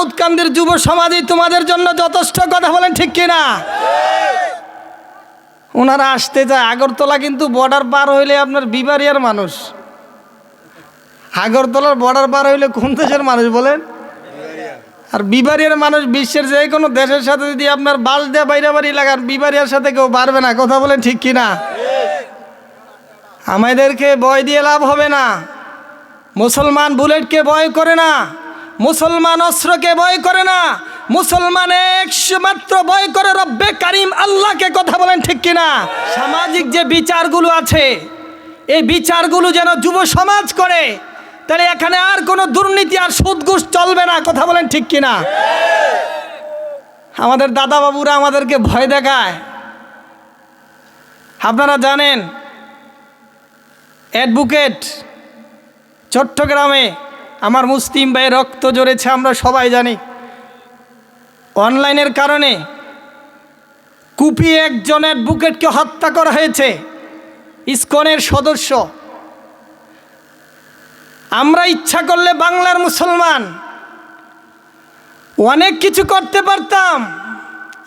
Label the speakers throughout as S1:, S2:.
S1: দাউদকান্দির যুব সমাজই তোমাদের জন্য যথেষ্ট, কথা বলেন ঠিক কিনা? ওনারা আসতে চায় আগরতলা, কিন্তু বর্ডার পার হইলে আপনার বিবারিয়ার মানুষ। আগরতলার বর্ডার পার হইলে কোন দেশের মানুষ বলেন? আর বিবারিয়ার মানুষ বিশ্বের যে কোনো দেশের সাথে যদি আপনার বাস দেয়া বাইরে বাড়ি লাগান, বিবারিয়ার সাথে কেউ পারবে না, কথা বলেন ঠিক কিনা? আমাদেরকে ভয় দিয়ে লাভ হবে না। মুসলমান বুলেটকে ভয় করে না, মুসলমান অস্ত্রকে ভয় করে না, মুসলমান একমাত্র ভয় করে রব্বে কারিম আল্লাহকে, কথা বলেন ঠিক কিনা? সামাজিক যে বিচারগুলো আছে, এই বিচারগুলো যেন যুব সমাজ করে, তাহলে এখানে আর কোনো দুর্নীতি আর সুদ ঘুষ চলবে না, কথা বলেন ঠিক কিনা? আমাদের দাদা বাবুরা আমাদেরকে ভয় দেখায়। আপনারা জানেন অ্যাডভোকেট চট্টগ্রামে আমার মুসলিম ভাই রক্ত ঝরেছে, আমরা সবাই জানি। অনলাইনের কারণে কুপিয়ে একজন অ্যাডভোকেটকে হত্যা করা হয়েছে, ইসকনের সদস্য। আমরা ইচ্ছা করলে বাংলার মুসলমান অনেক কিছু করতে পারতাম,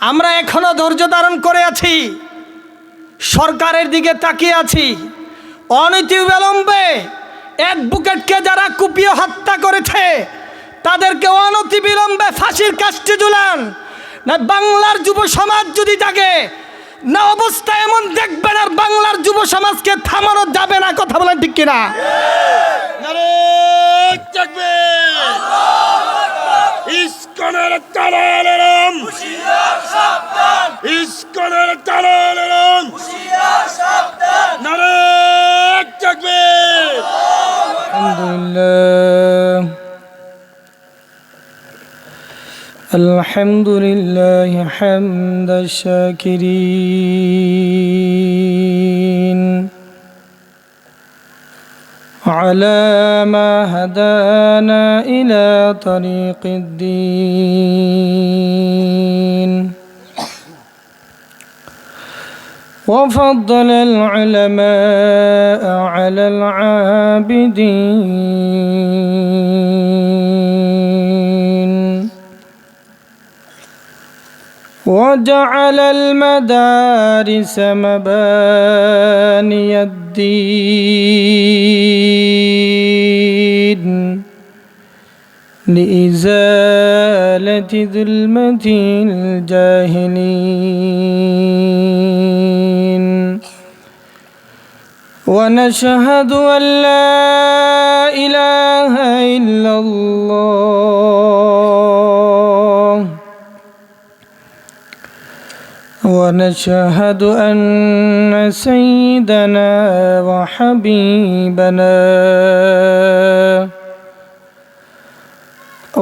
S1: আমরা এখনো ধৈর্য ধারণ করে আছি, সরকারের দিকে তাকিয়ে আছি। অনতিবিলম্বে অ্যাডভোকেটকে যারা কুপিয়ে হত্যা করেছে তাদেরকে অনতিবিলম্বে ফাঁসির কাস্টে ঝুলান। না বাংলার যুব সমাজ যদি জাগে না, অবস্থা এমন দেখবেন আর বাংলার যুব সমাজকে থামানো যাবে না, কথা বলেন ঠিক কিনা?
S2: ইসকনের তালালেরাম, ইসকনের তালালেরাম, নারে তাকবীর।
S1: আলহামদুলিল্লাহ, আলহামদুলিল্লাহ হামদা শাকিরিন على ما هدانا إلى طريق الدين وفضل العلماء على العابدين وجعل المدارس مباني الدين لإزالة ظلمة الجاهلين ونشهد أن لا إله إلا الله ونشهد أن سيدنا وحبيبنا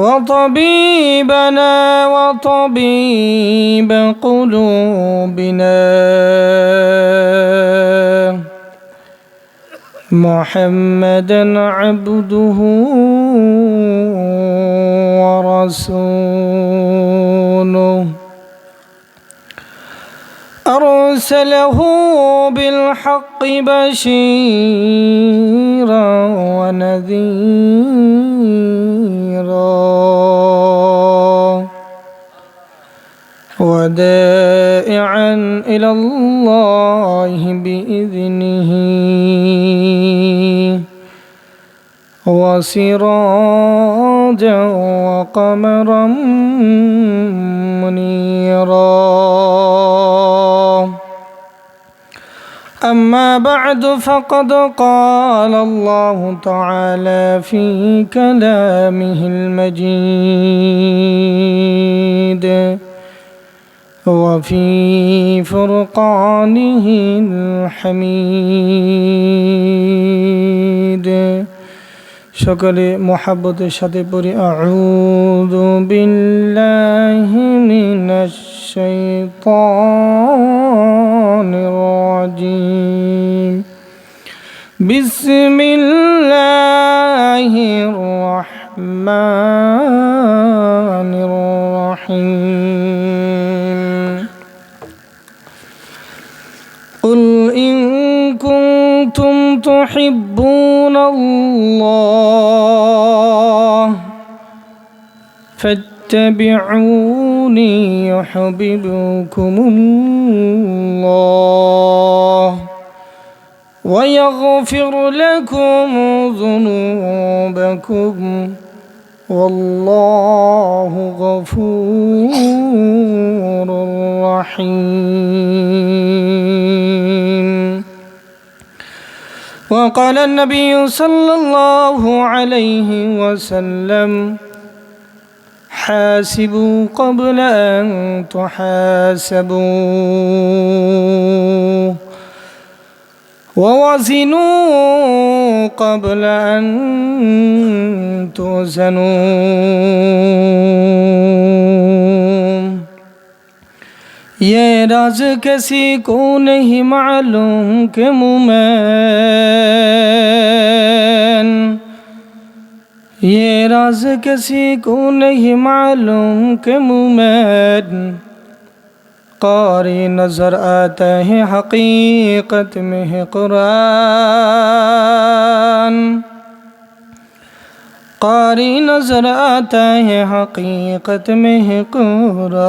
S1: وطبيبنا وطبيب قلوبنا محمدا عبده ورسوله أرسله بالحق بشيرا ونذيرا ودائعا إلى الله بإذنه وسراجا وقمرا منيرا. أما بعد فقد قال الله تعالى في كلامه المجيد وفي فرقانه الحميد সকলে মহাব্বতের সাথে পড়ি আউযু বিল্লাহি মিনাশ শাইতানির রাজিম বিসমিল্লাহির রাহমানির রাহিম কুল ইন কুনতুম তুহিব্বুনাল্লাহ فاتبعوني يحببكم الله ويغفر لكم ذنوبكم والله غفور رحيم. وقال النبي صلى الله عليه وسلم حاسبوا قبل أن تحاسبوا ووزنوا قبل أن توزنوا. ये राज किसी को नहीं मालूम कि मोमेन, ये राज किसी को नहीं मालूम कि मोमेन कारी नजर आता है हकीकत में है कुरान, कारी नजर आता है हकीकत में है कुरान.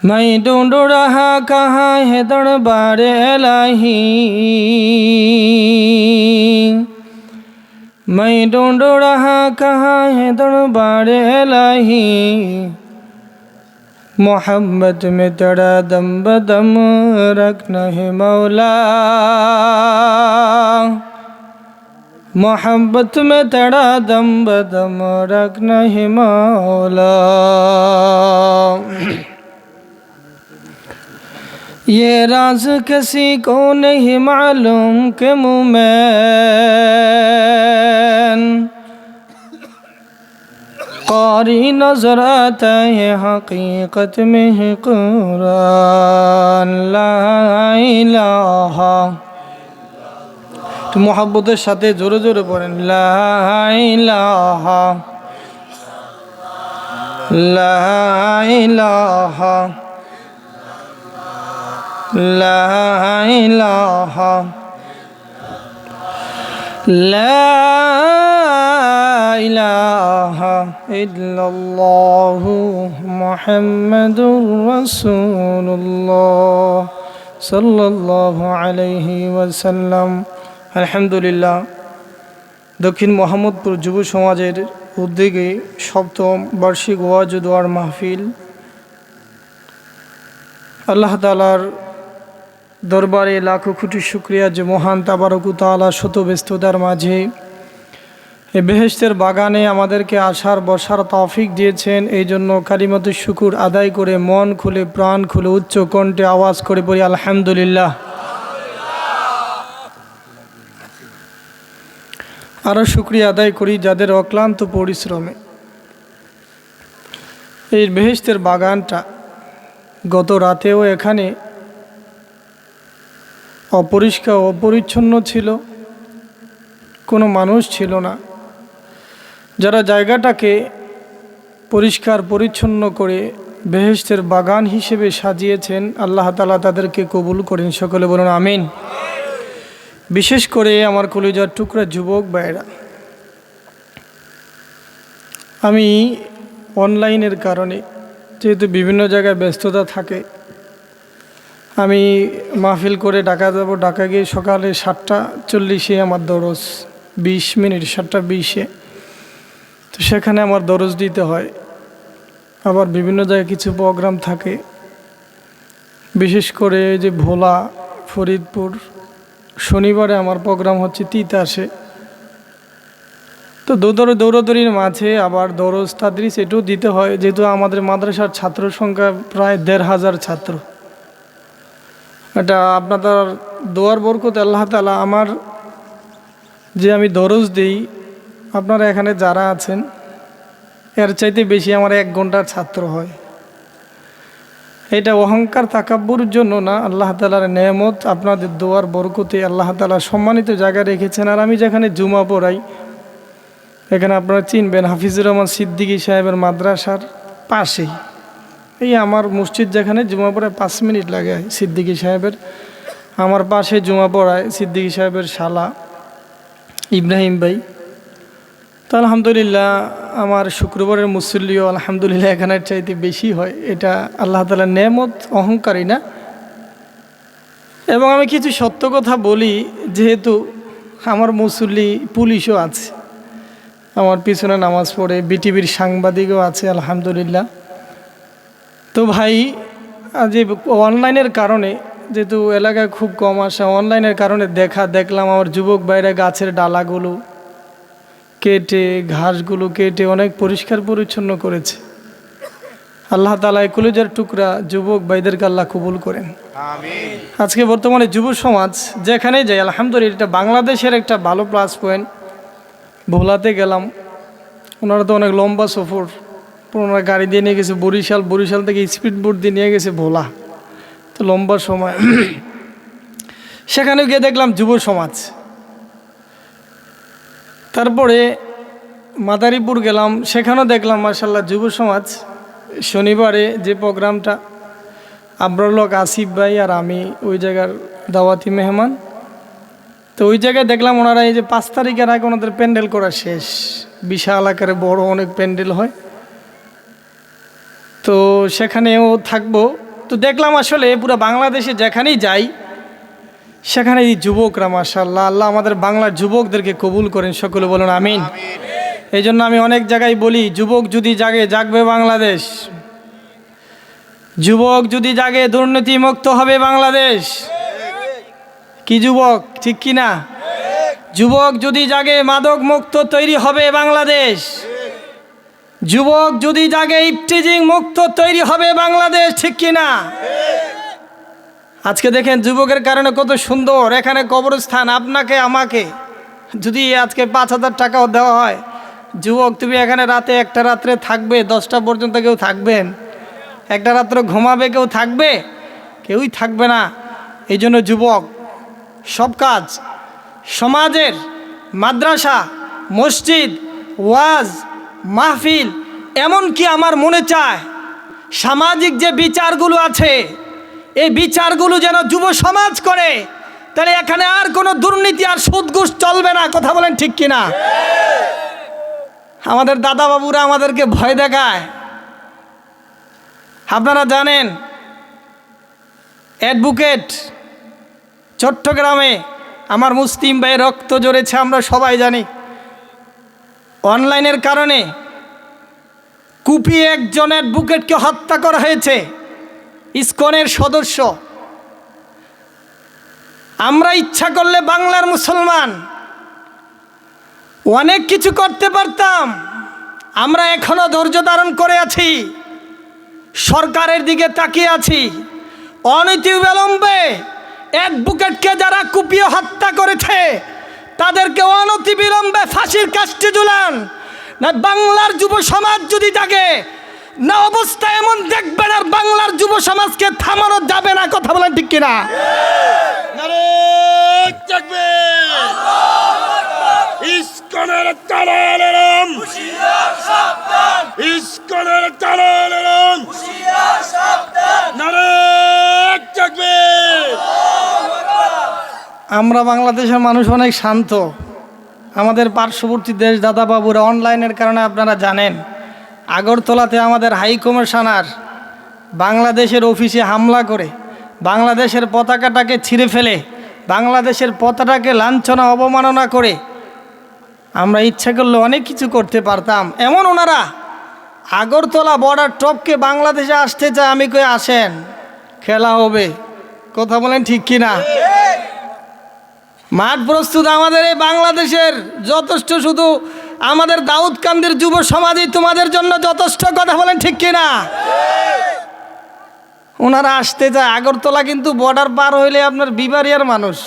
S1: मैं ढूंढ रहा कहाँ है दरबार इलाही, मैं ढूंढ रहा कहाँ है दरबार इलाही, मोहब्बत में तेरा दम बदम रखना है मौला, मोहब्बत में तेरा दम बदम रखना है मौला. ये राज किसी को नहीं मालूम कि मोमेन कारी नजर आता है हकीकत में है कुरान. ला इलाहा, तो मोहब्बतेर साथे जोरे जोरे पढ़ेन ला इलाहा ला इलाहा ला इलाहा ला इलाहा इल्लल्लाहु मुहम्मदुर रसूलुल्लाह सल्लल्लाहु अलैहि वसल्लम. আলহামদুলিল্লাহ, দক্ষিণ মোহাম্মদপুর যুব সমাজের উদ্যোগে সপ্তম বার্ষিক ওয়াজ ও দোয়ার মাহফিল আল্লাহ তাআলার দরবারে লাখো কোটি শুকরিয়া যে মহান তাবারক তাআলা শত ব্যস্ততার মাঝে এই বেহেশতের বাগানে আমাদেরকে আসার বসার তৌফিক দিয়েছেন. এই জন্য কালিমাতু শুকুর আদায় করে মন খুলে প্রাণ খুলে উচ্চ কণ্ঠে আওয়াজ করে পড়ি আলহামদুলিল্লাহ. আরও শুকরিয়া আদায় করি যাদের অক্লান্ত পরিশ্রমে এই বেহেশতের বাগানটা গত রাতেও এখানে অপরিষ্কার অপরিচ্ছন্ন ছিল, কোনো মানুষ ছিল না. যারা জায়গাটাকে পরিষ্কার পরিচ্ছন্ন করে বেহেশতের বাগান হিসেবে সাজিয়েছেন আল্লাহ তাআলা তাদেরকে কবুল করেন. সকলে বলুন আমিন. বিশেষ করে আমার কলিজার টুকরা যুবক ভাইরা, আমি অনলাইনের কারণে যেহেতু বিভিন্ন জায়গায় ব্যস্ততা থাকে, আমি মাহফিল করে ঢাকা যাব, ঢাকা গিয়ে সকালে 7:40 আমার দরজ, 20 মিনিট 7:20, তো সেখানে আমার দরজ দিতে হয়. আবার বিভিন্ন জায়গায় কিছু প্রোগ্রাম থাকে, বিশেষ করে যে ভোলা, ফরিদপুর, শনিবারে আমার প্রোগ্রাম হচ্ছে তিতাসে. তো দৌড়াদৌড়ির মাঝে আবার দরজ তাদরিস এটাও দিতে হয়, যেহেতু আমাদের মাদ্রাসার ছাত্র সংখ্যা প্রায় 1,500 ছাত্র. এটা আপনাদের দোয়ার বরকত আল্লাহ তাআলা আমার যে আমি দরজ দিই, আপনারা এখানে যারা আছেন এর চাইতে বেশি আমার 1 ঘন্টার ছাত্র হয়. এটা অহংকার তাকাব্বুর জন্য না, আল্লাহ তাআলার নেয়ামত, আপনাদের দোয়ার বরকতে আল্লাহ তাআলা সম্মানিত জায়গায় রেখেছেন. আর আমি যেখানে জুমা পড়াই, এখানে আপনারা চিনবেন হাফিজুর রহমান সিদ্দিকী সাহেবের মাদ্রাসার পাশেই, এই আমার মসজিদ যেখানে জুমা পড়ায় 5 মিনিট লাগে সিদ্দিকী সাহেবের, আমার পাশে জুমা পড়ায় সিদ্দিকী সাহেবের শালা ইব্রাহিম ভাই, আলহামদুলিল্লাহ আমার শুক্রবারের মুসল্লিও আলহামদুলিল্লাহ এখানের চাইতে বেশি হয়, এটা আল্লাহ তাআলার নেয়ামত, অহংকারী না। এবং আমি কিছু সত্য কথা বলি, যেহেতু আমার মুসল্লি পুলিশও আছে, আমার পিছনে নামাজ পড়ে, বিটিভির সাংবাদিকও আছে আলহামদুলিল্লাহ। তো ভাই, যে অনলাইনের কারণে, যেহেতু এলাকায় খুব কম আসা, অনলাইনের কারণে দেখলাম আমার যুবক ভাইরা গাছের ডালাগুলো কেটে, ঘাসগুলো কেটে অনেক পরিষ্কার পরিচ্ছন্ন করেছে। আল্লাহ তাআলা এই কলিজার টুকরা যুবক ভাইদেরকে আল্লাহ কবুল করেন। আজকে বর্তমানে যুব সমাজ যেখানেই যায় আলহামদুলিল্লাহ, এটা বাংলাদেশের একটা ভালো প্লাস পয়েন্ট। ভোলাতে গেলাম, ওনারা তো অনেক লম্বা সফর, ওনারা গাড়ি দিয়ে নিয়ে গেছে বরিশাল থেকে স্পিড বোট দিয়ে নিয়ে গেছে ভোলা, তো লম্বা সময়। সেখানে গিয়ে দেখলাম যুব সমাজ। তারপরে মাদারীপুর গেলাম, সেখানেও দেখলাম মাশাআল্লাহ যুব সমাজ। শনিবারে যে প্রোগ্রামটা, আবরার লোক আসিফ ভাই আর আমি ওই জায়গার দাওয়াতি মেহমান, তো ওই জায়গায় দেখলাম ওনারা এই যে 5 তারিখের আগে ওনাদের প্যান্ডেল করা শেষ, বিশাল আকারে বড় অনেক প্যান্ডেল হয়, তো সেখানেও থাকবো। তো দেখলাম আসলে পুরো বাংলাদেশে যেখানেই যাই সেখানে এই যুবকরা মাশাআল্লাহ, আল্লাহ আমাদের বাংলার যুবকদেরকে কবুল করেন, সকলে বলুন আমিন। এই জন্য আমি অনেক জায়গায় বলি, যুবক যদি জাগে জাগবে বাংলাদেশ, যুবক যদি জাগে দুর্নীতি মুক্ত হবে বাংলাদেশ। কি যুবক, ঠিক কি না? যুবক যদি জাগে মাদক মুক্ত তৈরি হবে বাংলাদেশ। যুবক যদি জাগে ইফটিজিং মুক্ত তৈরি হবে বাংলাদেশ, ঠিক কি না? আজকে দেখেন যুবকের কারণে কত সুন্দর এখানে কবরস্থান। আপনাকে আমাকে যদি আজকে 5,000 টাকাও দেওয়া হয়, যুবক তুমি এখানে রাতে একটা রাত্রে থাকবে, 10টা পর্যন্ত কেউ থাকবেন? একটা রাত্রে ঘুমাবে কেউ থাকবে? কেউই থাকবে না। এই জন্য যুবক সব কাজ, সমাজের, মাদ্রাসা, মসজিদ, ওয়াজ, মাহফিল, এমনকি আমার মনে চায় সামাজিক যে বিচারগুলো আছে, এই বিচারগুলো যেন যুব সমাজ করে, তাহলে এখানে আর কোনো দুর্নীতি আর সুদ ঘুষ চলবে না। কথা বলেন ঠিক কিনা? আমাদের দাদা বাবুরা আমাদেরকে ভয় দেখায়। আপনারা জানেন অ্যাডভোকেট চট্টগ্রামে আমার মুসলিম ভাই রক্ত ঝরেছে, আমরা সবাই জানি। অনলাইনের কারণে কুপিয়ে একজন অ্যাডভোকেটকে হত্যা করা হয়েছে, ইসকনের সদস্য। আমরা ইচ্ছা করলে বাংলার মুসলমান অনেক কিছু করতে পারতাম, আমরা এখনো ধৈর্য ধারণ করে আছি, সরকারের দিকে তাকিয়ে আছি। অনতিবিলম্বে অ্যাডভোকেটকে যারা কুপিয়ে হত্যা করেছে তাদেরকে অনতিবিলম্বে ফাঁসির কাস্টে ঝুলান, না বাংলার যুব সমাজ যদি জাগে না, অবস্থা এমন দেখবেন আর বাংলার যুব সমাজকে থামানো যাবে না। কথা বলেন ঠিক কিনা?
S2: নারে তাকবীর! ইসকনের দালালেরাম ইসকনের দালালেরাম নারে তাকবীর!
S1: আমরা বাংলাদেশের মানুষ অনেক শান্ত। আমাদের পার্শ্ববর্তী দেশ দাদা বাবুরা অনলাইনের কারণে আপনারা জানেন, আগরতলাতে আমাদের হাই কমিশনার বাংলাদেশের অফিসে হামলা করে বাংলাদেশের পতাকাটাকে ছিঁড়ে ফেলে, বাংলাদেশের পতাকাকে লাঞ্ছনা অবমাননা করে আমরা ইচ্ছা করলে অনেক কিছু করতে পারতাম। এমন ওনারা আগরতলা বর্ডার টপকে বাংলাদেশে আসতে চায়, আমি কই আসেন, খেলা হবে। কথা বলেন ঠিক কিনা? মাঠ প্রস্তুত আমাদের এই বাংলাদেশের যথেষ্ট, শুধু আমাদের দাউদকান্দির যুব সমাজই তোমাদের জন্য যথেষ্ট। কথা বলেন ঠিক কিনা? ওনারা আসতে চায়। আগরতলা কিন্তু বর্ডার পার হইলে আপনার বিবারিয়ার মানুষ,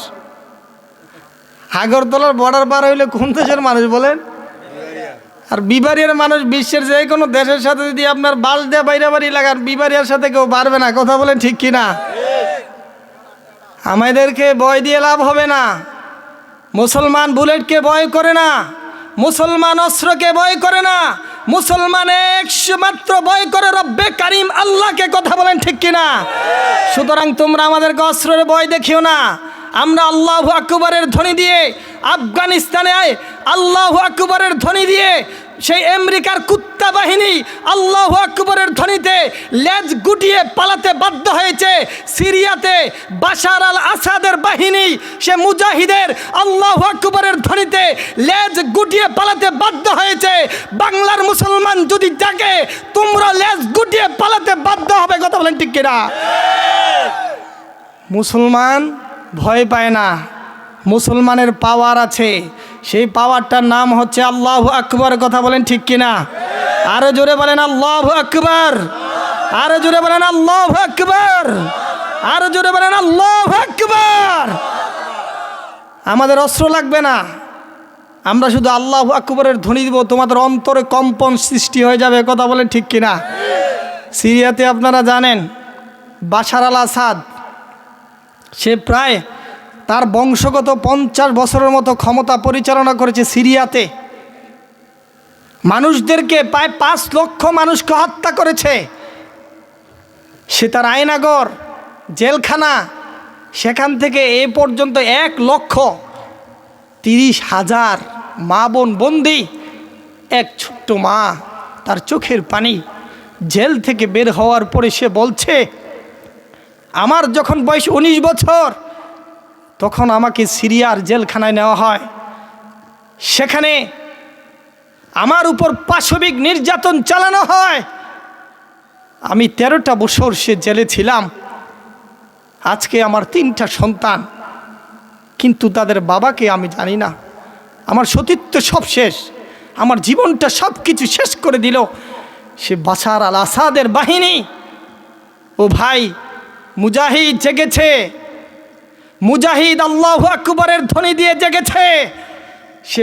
S1: আগরতলার বর্ডার পার হইলে কোন দেশের মানুষ বলেন? আর বিবারিয়ার মানুষ বিশ্বের যে কোনো দেশের সাথে যদি আপনার বাস দেয়া বাইরে বাড়ি লাগান, বিবারিয়ার সাথে কেউ পারবে না। কথা বলেন ঠিক কিনা? আমাদেরকে ভয় দিয়ে লাভ হবে না। মুসলমান বুলেটকে ভয় করে না, মুসলমান অস্ত্রকে ভয় করে না, মুসলমান একমাত্র ভয় করে রব্বে কারিম আল্লাহকে। কথা বলেন ঠিক কিনা? সুতরাং তোমরা আমাদেরকে অস্ত্রের ভয় দেখিও না, আমরা আল্লাহু আকবরের ধ্বনি দিয়ে আফগানিস্তানে আল্লাহু আকবরের ধ্বনি দিয়ে সেই আমেরিকার কুত্তা বাহিনী আল্লাহু আকবরের ধ্বনিতে লেজ গুটিয়ে পালাতে বাধ্য হয়েছে। সিরিয়াতে বাশার আল আসাদের বাহিনী সে মুজাহিদের আল্লাহু আকবরের ধ্বনিতে লেজ গুটিয়ে পালাতে বাধ্য হয়েছে। বাংলার মুসলমান যদি জাগে, তোমরা লেজ গুটিয়ে পালাতে বাধ্য হবে। কথা বলেন ঠিক কিনা? মুসলমান ভয় পায় না, মুসলমানের পাওয়ার আছে। সেই পাওয়ারটার নাম হচ্ছে আল্লাহু আকবার। কথা বলেন ঠিক কিনা? আরো জোরে বলেন আল্লাহু আকবার, আরো জোরে বলেন আল্লাহু আকবার, আরো জোরে বলেন আল্লাহু আকবার। আমাদের অস্ত্র লাগবে না, আমরা শুধু আল্লাহু আকবরের ধ্বনি দিব, তোমাদের অন্তরে কম্পন সৃষ্টি হয়ে যাবে। কথা বলেন ঠিক কিনা? সিরিয়াতে আপনারা জানেন বাশার আল আসাদ, সে প্রায় তার বংশগত 50 বছরের মতো ক্ষমতা পরিচালনা করেছে সিরিয়াতে। মানুষদেরকে প্রায় 5 লক্ষ মানুষকে হত্যা করেছে। সে তার আয়নাগর জেলখানা, সেখান থেকে এ পর্যন্ত 1,30,000 মা বোন বন্দি। এক ছোট্ট মা, তার চোখের পানি। জেল থেকে বের হওয়ার পরে সে বলছে, আমার যখন বয়স 19 বছর, তখন আমাকে সিরিয়ার জেলখানায় নেওয়া হয়। সেখানে আমার উপর পাশবিক নির্যাতন চালানো হয়। আমি 13টা বছর সে জেলে ছিলাম। আজকে আমার 3টা সন্তান, কিন্তু তাদের বাবাকে আমি জানি না। আমার সতীত্ব সব শেষ, আমার জীবনটা সব কিছু শেষ করে দিল সে বাশার আল আসাদের বাহিনী। ও ভাই, মুজাহিদ জেগেছে, মুজাহিদ আল্লাহু আকবরের ধ্বনি দিয়ে জেগেছে। সে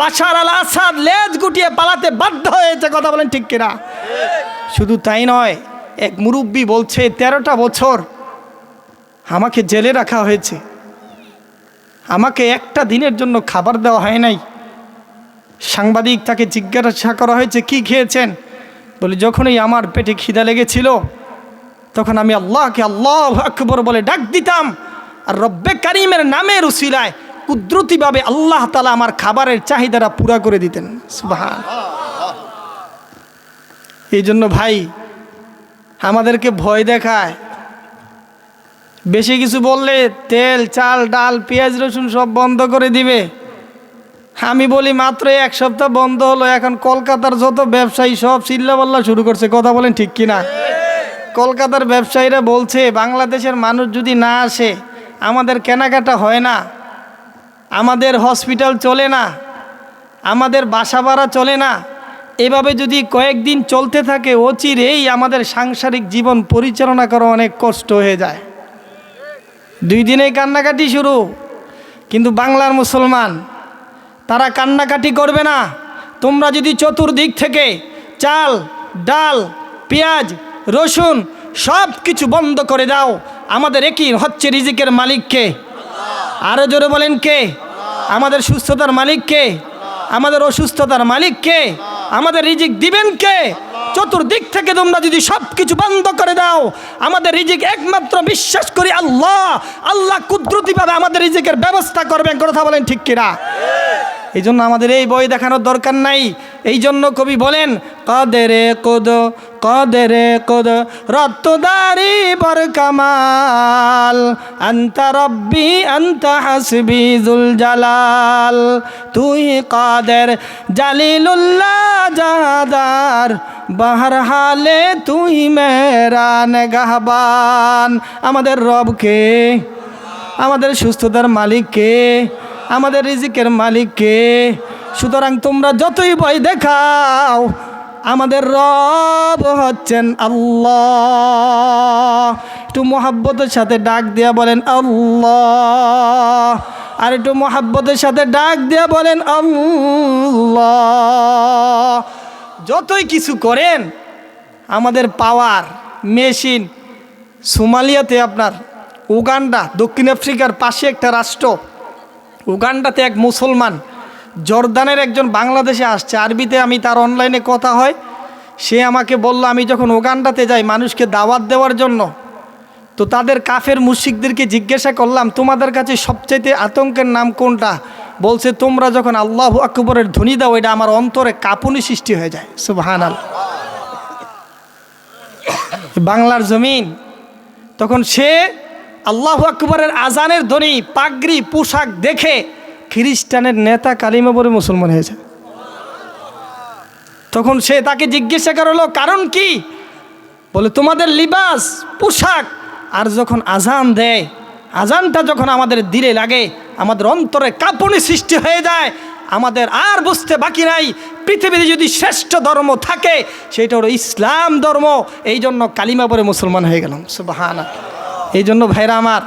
S1: বাশার আল আসাদ লেজ গুটিয়ে পালাতে বাধ্য হয়েছে। কথা বলেন ঠিক কিনা? শুধু তাই নয়, এক মুরব্বী বলছে 13টা বছর আমাকে জেলে রাখা হয়েছে, আমাকে একটা দিনের জন্য খাবার দেওয়া হয় নাই। সাংবাদিক তাকে জিজ্ঞাসা করা হয়েছে, কি খেয়েছেন? বলে, যখনই আমার পেটে খিদা লেগেছিল তখন আমি আল্লাহকে আল্লাহু আকবার বলে ডাক দিতাম, আর রব্বে কারিমের নামের উসিলায় কুদরতিভাবে আল্লাহ তাআলা আমার খাবারের চাহিদাটা পুরা করে দিতেন। সুবহান। এই জন্য ভাই, আমাদেরকে ভয় দেখায়, বেশি কিছু বললে তেল, চাল, ডাল, পেঁয়াজ, রসুন সব বন্ধ করে দিবে। আমি বলি মাত্র 1 সপ্তাহ বন্ধ হলো, এখন কলকাতার যত ব্যবসায়ী সব চিল্লাপাল্লা শুরু করছে। কথা বলেন ঠিক কিনা? কলকাতার ব্যবসায়ীরা বলছে, বাংলাদেশের মানুষ যদি না আসে আমাদের কেনাকাটা হয় না, আমাদের হসপিটাল চলে না, আমাদের বাসা ভাড়া চলে না। এভাবে যদি কয়েকদিন চলতে থাকে, অচিরেই আমাদের সাংসারিক জীবন পরিচালনা করা অনেক কষ্ট হয়ে যায়। 2 দিনেই কান্নাকাটি শুরু। কিন্তু বাংলার মুসলমান তারা কান্নাকাটি করবে না। তোমরা যদি চতুর্দিক থেকে চাল, ডাল, পেঁয়াজ, রসুন সব কিছু বন্ধ করে দাও, আমাদের একই হচ্ছে রিজিকের মালিক কে? আরো জোরে বলেন কে? আমাদের সুস্থতার মালিক কে? আমাদের অসুস্থতার মালিক কে? আমাদের রিজিক দিবেন কে? চতুর্দিক থেকে তোমরা যদি সব কিছু বন্ধ করে দাও, আমাদের রিজিক একমাত্র বিশ্বাস করি আল্লাহ। আল্লাহ কুদরতিভাবে আমাদের রিজিকের ব্যবস্থা করবেন। কথা বলেন ঠিক কিনা? এই জন্য আমাদের এই বই দেখানোর দরকার নাই। এই জন্য কবি বলেন, কাদেরে কোদ কাদেরে কোদ রত্তদারি বর কামাল, আন্তা রব্বি আন্তা হাসবি জুল জালাল, তুই কাদের জালিলুল্লাহ জাহাদার, বাহার হালে তুই মেরা নেগাহবান। আমাদের রবকে, আমাদের সুস্থতার মালিককে, আমাদের রিজিকের মালিককে। সুতরাং তোমরা যতই ভয় দেখাও, আমাদের রব হচ্ছেন আল্লাহ। একটু মোহাব্বতের সাথে ডাক দিয়া বলেন আল্লাহ। আর একটু মোহাব্বতের সাথে ডাক দিয়া বলেন আল্লাহ। যতই কিছু করেন, আমাদের পাওয়ার মেশিন সোমালিয়াতে, আপনার উগান্ডা, দক্ষিণ আফ্রিকার পাশে একটা রাষ্ট্র, উগান্ডাতে এক মুসলমান, জর্দানের একজন বাংলাদেশে আসছে। আরবিতে আমি তার অনলাইনে কথা হয়। সে আমাকে বলল, আমি যখন উগান্ডাতে যাই মানুষকে দাওয়াত দেওয়ার জন্য, তো তাদের কাফের মুশরিকদেরকে জিজ্ঞাসা করলাম, তোমাদের কাছে সবচাইতে আতঙ্কের নাম কোনটা? বলছে, তোমরা যখন আল্লাহু আকবরের ধ্বনি দাও, এটা আমার অন্তরে কাঁপুনি সৃষ্টি হয়ে যায়। সুবহানাল্লাহ। বাংলার জমিন, তখন সে আল্লাহু আকবরের আজানের ধ্বনি, পাগড়ি, পোশাক দেখে খ্রিস্টানের নেতা কালিমা পড়ে মুসলমান হয়েছে। তখন সে তাকে জিজ্ঞাসা করলো, কারণ কি? বলে, তোমাদের লিবাস, পোশাক, আর যখন আজান দেয়, আজানটা যখন আমাদের দিলে লাগে, আমাদের অন্তরে কাঁপুনি সৃষ্টি হয়ে যায়। আমাদের আর বুঝতে বাকি নাই, পৃথিবীতে যদি শ্রেষ্ঠ ধর্ম থাকে সেটা হলো ইসলাম ধর্ম। এই জন্য কালিমা পড়ে মুসলমান হয়ে গেলাম। সুবহানাল্লাহ। এই জন্য ভাইরা আমার,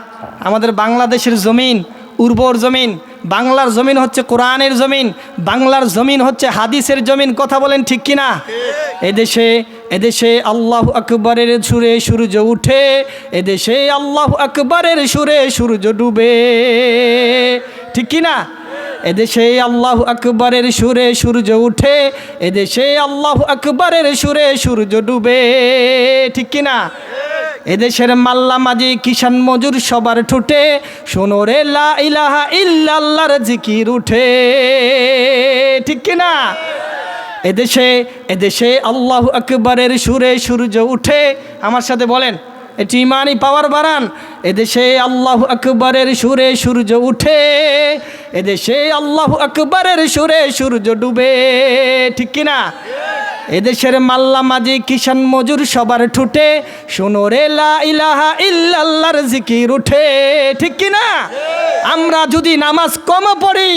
S1: আমাদের বাংলাদেশের জমিন উর্বর জমিন, বাংলার জমিন হচ্ছে কোরআনের জমিন, বাংলার জমিন হচ্ছে হাদিসের জমিন। কথা বলেন ঠিক কিনা? এদেশে আল্লাহু আকবরের সুরে সূর্য উঠে, এদেশে আল্লাহু আকবরের সুরে সূর্য ডুবে। ঠিক কিনা? এদেশে আল্লাহু আকবরের সুরে সূর্য উঠে, এদেশে আল্লাহু আকবরের সুরে সূর্য ডুবে। ঠিক কিনা? এদেশের মাল্লা মাঝি কিষান মজুর সবার ঠুটে, শোনো রে লা ইলাহা ইল্লাল্লাহর জিকির উঠে। ঠিক কিনা? এদেশে আল্লাহু আকবরের সুরে সূর্য উঠে। আমার সাথে বলেন, এটি ইমানি পাওয়ার বাড়ান। এদেশে আল্লাহু আকবরের সুরে সূর্য উঠে, এদেশে আল্লাহু আকবরের সুরে সূর্য ডুবে। ঠিক কিনা? এদেশের মাল্লা মাঝি কিষান মজুর সবার ঠুটে, শোনো রে লা ইলাহা ইল্লাল্লাহর জিকির উঠে। ঠিক কিনা? আমরা যদি নামাজ কম পড়ি,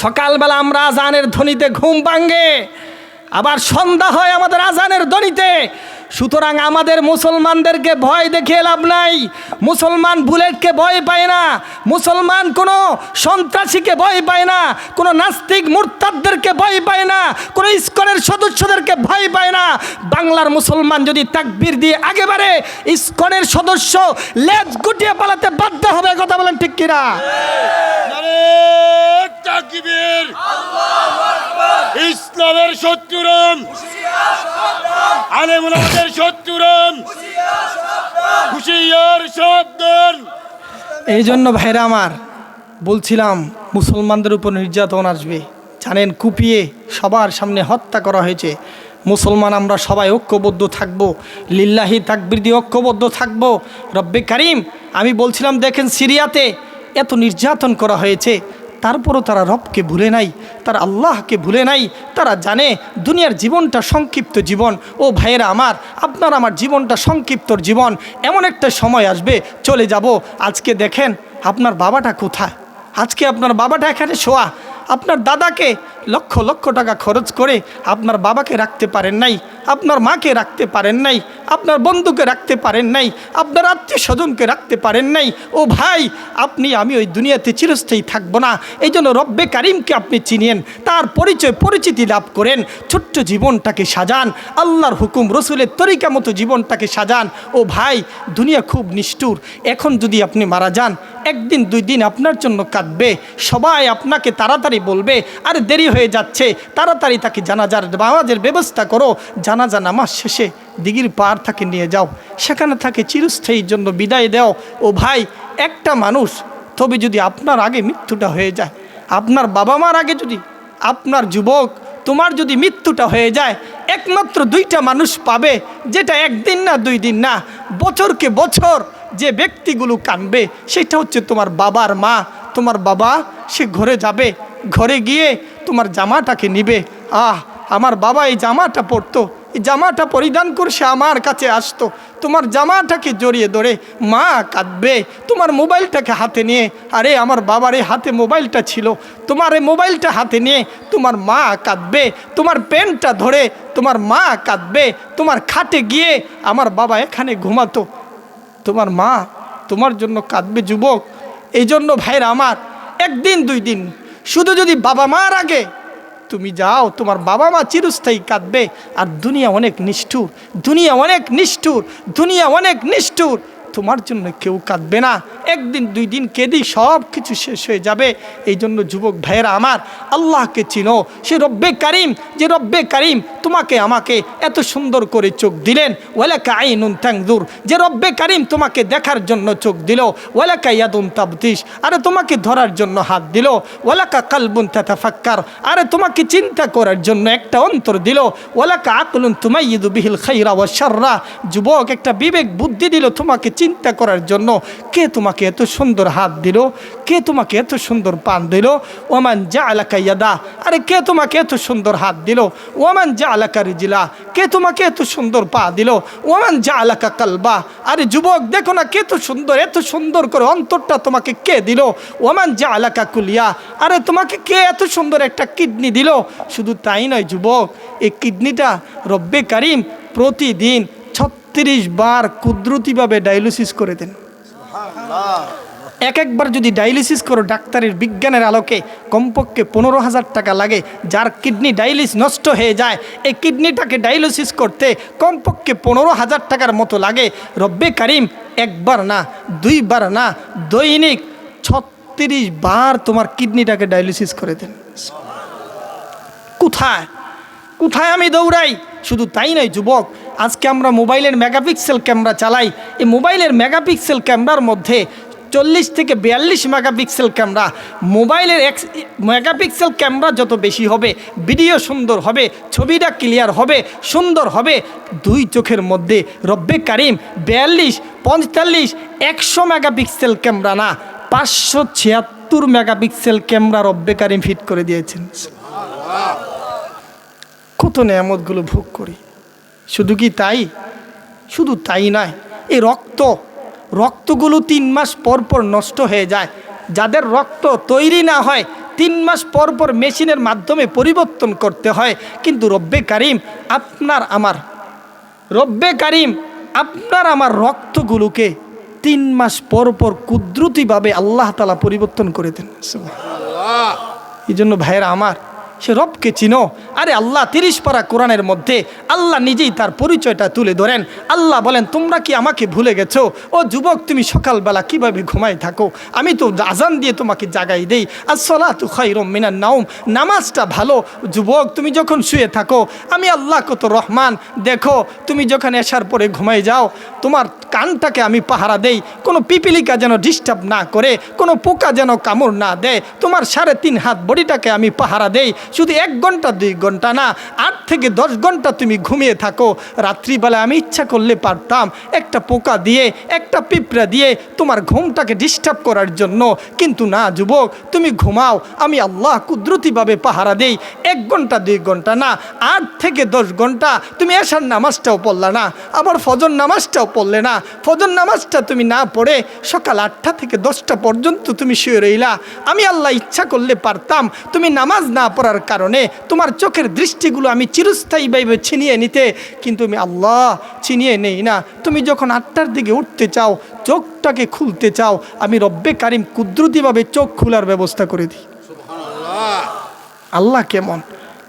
S1: সকালবেলা আমরা আজানের ধ্বনিতে ঘুম ভাঙে, আবার সন্ধ্যা হয় আমাদের আজানের ধ্বনিতে। সুতরাং আমাদের মুসলমানদেরকে ভয় দেখিয়ে লাভ নাই। মুসলমান বুলেটকে ভয় পায় না, মুসলমান কোনো সন্ত্রাসীকে ভয় পায় না, কোনো নাস্তিক মুরতাদদেরকে ভয় পায় না, কোনো ইসকনের সদস্যদেরকে ভয় পায় না। বাংলার মুসলমান যদি তাকবীর দিয়ে আগে বাড়ে, ইসকনের সদস্য লেজ গুটিয়ে পালাতে বাধ্য হবে। কথা বলেন ঠিক কিনা?
S2: নারে তাকবীর! ইসলামের শত্রুরাম, আলেম ওলামাদের শত্রুরাম, হুঁশিয়ার সাবধান।
S1: এই জন্য ভাইরা আমার, বলছিলাম মুসলমানদের উপর নির্যাতন আসবে। জানেন, কুপিয়ে সবার সামনে হত্যা করা হয়েছে। মুসলমান আমরা সবাই ঐক্যবদ্ধ থাকবো, লিল্লাহি তাকবীর দিয়ে ঐক্যবদ্ধ থাকবো। রব্বে কারিম, আমি বলছিলাম, দেখেন সিরিয়াতে এত নির্যাতন করা হয়েছে, তারপরও তারা রবকে ভুলে নাই, তারা আল্লাহকে ভুলে নাই। তারা জানে দুনিয়ার জীবনটা সংক্ষিপ্ত জীবন। ও ভাইয়েরা আমার, আপনার আমার জীবনটা সংক্ষিপ্ত জীবন, এমন একটা সময় আসবে চলে যাব। আজকে দেখেন আপনার বাবাটা কোথায়? আজকে আপনার বাবাটা এখানে শোয়া। আপনার দাদাকে লক্ষ লক্ষ টাকা খরচ করে আপনার বাবাকে রাখতে পারেন নাই, আপনার মাকে রাখতে পারেন নাই, আপনার বন্ধুকে রাখতে পারেন নাই, আপনার আত্মীয় স্বজনকে রাখতে পারেন নাই। ও ভাই, আমি ওই দুনিয়াতে চিরস্থায়ী থাকবো না। এই জন্য রব্বে কারিমকে আপনি চিনেন, তার পরিচিতি লাভ করেন, ছোট্ট জীবনটাকে সাজান, আল্লাহর হুকুম রসুলের তরিকা মতো জীবনটাকে সাজান। ও ভাই, দুনিয়া খুব নিষ্ঠুর। এখন যদি আপনি মারা যান, একদিন দুই দিন আপনার জন্য কাঁদবে, সবাই আপনাকে তাড়াতাড়ি বলবে, আরে দেরি হয়ে যাচ্ছে, তাড়াতাড়ি তাকে জানাজার নামাজের ব্যবস্থা করো, জানাজা নামাজ শেষে দিঘির পাড় তাকে নিয়ে যাও, সেখানে তাকে চিরস্থায়ীর জন্য বিদায় দাও। ও ভাই, একটা মানুষ, তবে যদি আপনার আগে মৃত্যুটা হয়ে যায়, আপনার বাবা মার আগে যদি, আপনার যুবক তোমার যদি মৃত্যুটা হয়ে যায়, একমাত্র দুইটা মানুষ পাবে, যেটা একদিন না দুই দিন না, বছরকে বছর যে ব্যক্তিগুলো কাঁদবে, সেটা হচ্ছে তোমার বাবার মা। তোমার বাবা সে ঘরে যাবে, ঘরে গিয়ে তোমার জামাটাকে নিবে। আমার বাবা এই জামাটা পরতো, এই জামাটা পরিধান করে সে আমার কাছে আসতো, তোমার জামাটাকে জড়িয়ে ধরে মা কাঁদবে। তোমার মোবাইলটাকে হাতে নিয়ে, আরে আমার বাবার এই হাতে মোবাইলটা ছিল, তোমার এই মোবাইলটা হাতে নিয়ে তোমার মা কাঁদবে। তোমার পেনটা ধরে তোমার মা কাঁদবে। তোমার খাটে গিয়ে, আমার বাবা এখানে ঘুমাতো, তোমার মা তোমার জন্য কাঁদবে যুবক। এই জন্য ভাইরা আমার, একদিন দুই দিন শুধু যদি বাবা মার আগে তুমি যাও, তোমার বাবা মা চিরস্থায়ী কাঁদবে। আর দুনিয়া অনেক নিষ্ঠুর, দুনিয়া অনেক নিষ্ঠুর, দুনিয়া অনেক নিষ্ঠুর। তোমার জন্য কেউ কাঁদবে না। একদিন দুই দিন কেঁদি সব কিছু শেষ হয়ে যাবে। এই জন্য যুবক ভাইয়েরা আমার, আল্লাহকে চিনো। সে রব্বে কারিম, যে রব্বে কারিম তোমাকে আমাকে এত সুন্দর করে চোখ দিলেন। ওয়ালাকা আইনুন তানজুর, যে রব্বে কারিম তোমাকে দেখার জন্য চোখ দিল। ওয়ালাকা ইয়াদুন তাবতিশ, আরে তোমাকে ধরার জন্য হাত দিল। ওয়ালাকা কালবুন তাতাফাক্কার, আরে তোমাকে চিন্তা করার জন্য একটা অন্তর দিল। ওয়ালাকা আকলুন তুমাইয়িদু বিহিল খাইরা ওয়াশ শাররা, যুবক একটা বিবেক বুদ্ধি দিল তোমাকে চিন্তা করার জন্য। কে তোমাকে এত সুন্দর হাত দিল? কে তোমাকে এত সুন্দর পান দিল? ওমান জাআলাকা ইয়াদা, আরে কে তোমাকে এত সুন্দর হাত দিল? ওমান জাআলাকা রিজলা, কে তোমাকে এত সুন্দর পা দিল? ওমান জাআলাকা কালবা, আরে যুবক দেখো না কে এত সুন্দর করে অন্তরটা তোমাকে কে দিল? ওমান জাআলাকা কুলিয়া, আরে তোমাকে কে এত সুন্দর একটা কিডনি দিল? শুধু তাই নয় যুবক, এই কিডনিটা রব্বে কারিম প্রতিদিন 36 বার কুদরতিভাবে ডায়ালিসিস করে দেন। একবার যদি ডায়ালিসিস করো ডাক্তারের বিজ্ঞানের আলোকে কমপক্ষে 15,000 টাকা লাগে। যার কিডনি ডায়ালিসিস নষ্ট হয়ে যায়, এই কিডনিটাকে ডায়ালিসিস করতে কমপক্ষে 15,000 টাকার মতো লাগে। রব্বে কারিম একবার না, দুইবার না, দৈনিক 36 বার তোমার কিডনিটাকে ডায়ালিসিস করে দেন। কোথায় কোথায় আমি দৌড়াই? শুধু তাই নয় যুবক, আজকে আমরা মোবাইলের মেগাপিক্সেল ক্যামেরা চালাই। এই মোবাইলের মেগাপিক্সেল ক্যামেরার মধ্যে 40 থেকে 42 মেগাপিক্সেল ক্যামেরা। মোবাইলের মেগাপিক্সেল ক্যামেরা যত বেশি হবে, ভিডিও সুন্দর হবে, ছবিটা ক্লিয়ার হবে, সুন্দর হবে। দুই চোখের মধ্যে রব্বে কারিম 42, 45, 100 মেগাপিক্সেল ক্যামেরা না, 576 মেগাপিক্সেল ক্যামেরা রব্বে কারিম ফিট করে দিয়েছেন। কত নেয়ামতগুলো ভোগ করি। শুধু কি তাই? শুধু তাই নয়, এই রক্তগুলো 3 মাস পর পর নষ্ট হয়ে যায়। যাদের রক্ত তৈরি না হয় 3 মাস পর পর মেশিনের মাধ্যমে পরিবর্তন করতে হয়। কিন্তু রব্বে কারিম আপনার আমার রক্তগুলোকে 3 মাস পর পর কুদরতিভাবে আল্লাহ তাআলা পরিবর্তন করে দেন। এই জন্য ভাইয়েরা আমার, সে রবকে চিনো। আরে আল্লাহ 30 পারা কোরআনের মধ্যে আল্লাহ নিজেই তার পরিচয়টা তুলে ধরেন। আল্লাহ বলেন, তোমরা কি আমাকে ভুলে গেছো? ও যুবক, তুমি সকালবেলা কিভাবে ঘুমাই থাকো? আমি তো আজান দিয়ে তোমাকে জাগাই দেই। আসসালাতু খায়রুম মিনান নাওম, নামাজটা ভালো। যুবক, তুমি যখন শুয়ে থাকো, আমি আল্লাহ কত রহমান। দেখো, তুমি যখন এশার পরে ঘুমাই যাও, তোমার কানটাকে আমি পাহারা দেই, কোনো পিপিলিকা যেন ডিস্টার্ব না করে, কোনো পোকা যেন কামড় না দেয়। তোমার 3.5 হাত বডিটাকে আমি পাহারা দেই। শুধু 1 ঘন্টা 2 ঘন্টা না, 8 থেকে 10 ঘন্টা তুমি ঘুমিয়ে থাকো। রাত্রিবেলা আমি ইচ্ছা করলে পারতাম একটা পোকা দিয়ে, একটা পিঁপড়া দিয়ে তোমার ঘুমটাকে ডিস্টার্ব করার জন্য, কিন্তু না যুবক, তুমি ঘুমাও, আমি আল্লাহ কুদরতিভাবে পাহারা দেই। 1 ঘন্টা 2 ঘন্টা না, 8 থেকে 10 ঘন্টা। তুমি এশার নামাজটাও পড়লা না, আবার ফজর নামাজটাও পড়লে না। ফজর নামাজটা তুমি না পড়ে সকাল 8টা থেকে 10টা পর্যন্ত তুমি শুয়ে রইলা। আমি আল্লাহ ইচ্ছা করলে পারতাম তুমি নামাজ না পড়ার কারণে তোমার চোখের দৃষ্টিগুলো আমি চিরস্থায়ীভাবে ছিনিয়ে নিতে, কিন্তু আমি আল্লাহ ছিনিয়ে নেই না। তুমি যখন 8টার দিকে উঠতে চাও, চোখটাকে খুলতে চাও, আমি রব্বে কারিম কুদরতিভাবে চোখ খোলার ব্যবস্থা করে দিই। আল্লাহ কেমন?